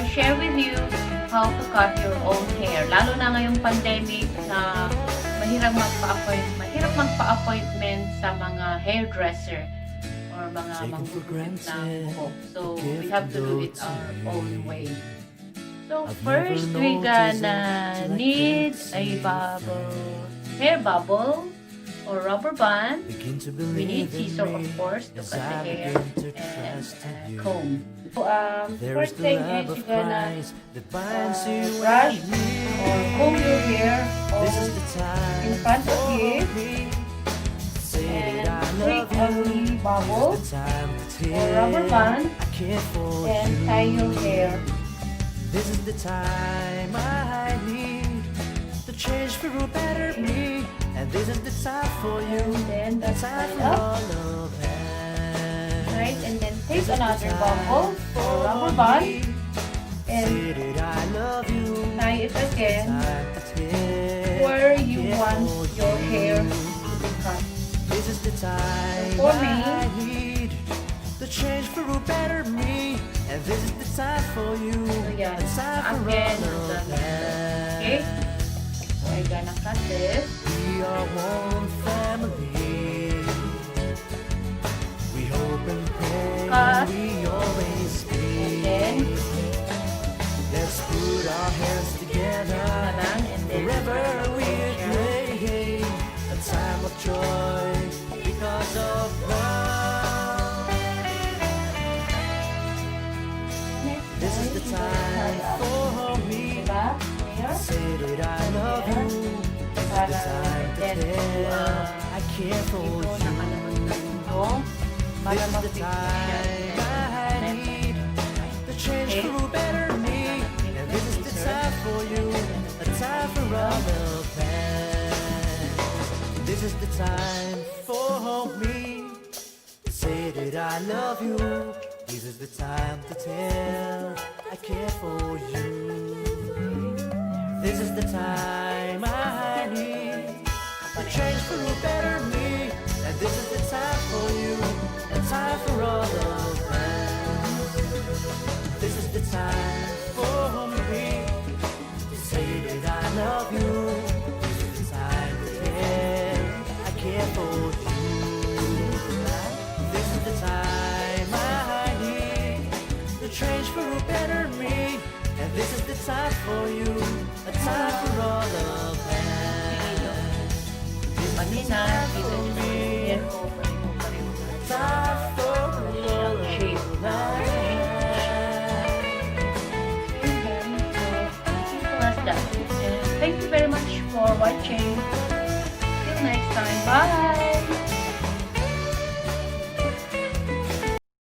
share with you how to cut your own hair. Lalo na ngayong pandemic na mahirap magpa-appointment sa mga hairdresser or mga manggugupit ng buhok. So, we have to do it our own way. So, first, we gonna need a hair bubble or rubber band. We need scissor, of course, to cut the hair, and comb. So, first thing is you're gonna brush or comb your hair in front of you and take a bubble or rubber band and tie your hair. This is the time I need to change for a better me, and this is the time for you, And then that's time tie for up, all of that. right? And then take another bubble or rubber band and Say that I love you, tie it again time to tell. where you want your hair to be cut. This is the time For me, I need to change for a better me, and this is the time for you, So yan, and time for again, all of that. okay? So I'm gonna cut this. We are one family. We hope and pray Cut. we always stay. Then, Let's put our hands together lang, and then forever we'll play a time of joy because of love. This is the time for me. diba? Here. Say that I love you. This is the time to tell. I care for Ito, you. nakalaman na ito. Para This is the mag-fix siya. time I need to change Okay. for a better me, and this is the time for you, a time for all of that. This is the time for me to say that I love you. This is the time to tell I care for you. This is the time I need to change for a better me, and this is the time for you, a time for all of us. This is the time for me to say that I love you. This is the time to tell I care for you. This is the time I need to change for a better me, and this is the time for you, a time for all of us. Kanina, dito sa hair ko, pareho na. Time for all of Shape na. Simple as that. And thank you very much for watching. Till next time. Bye!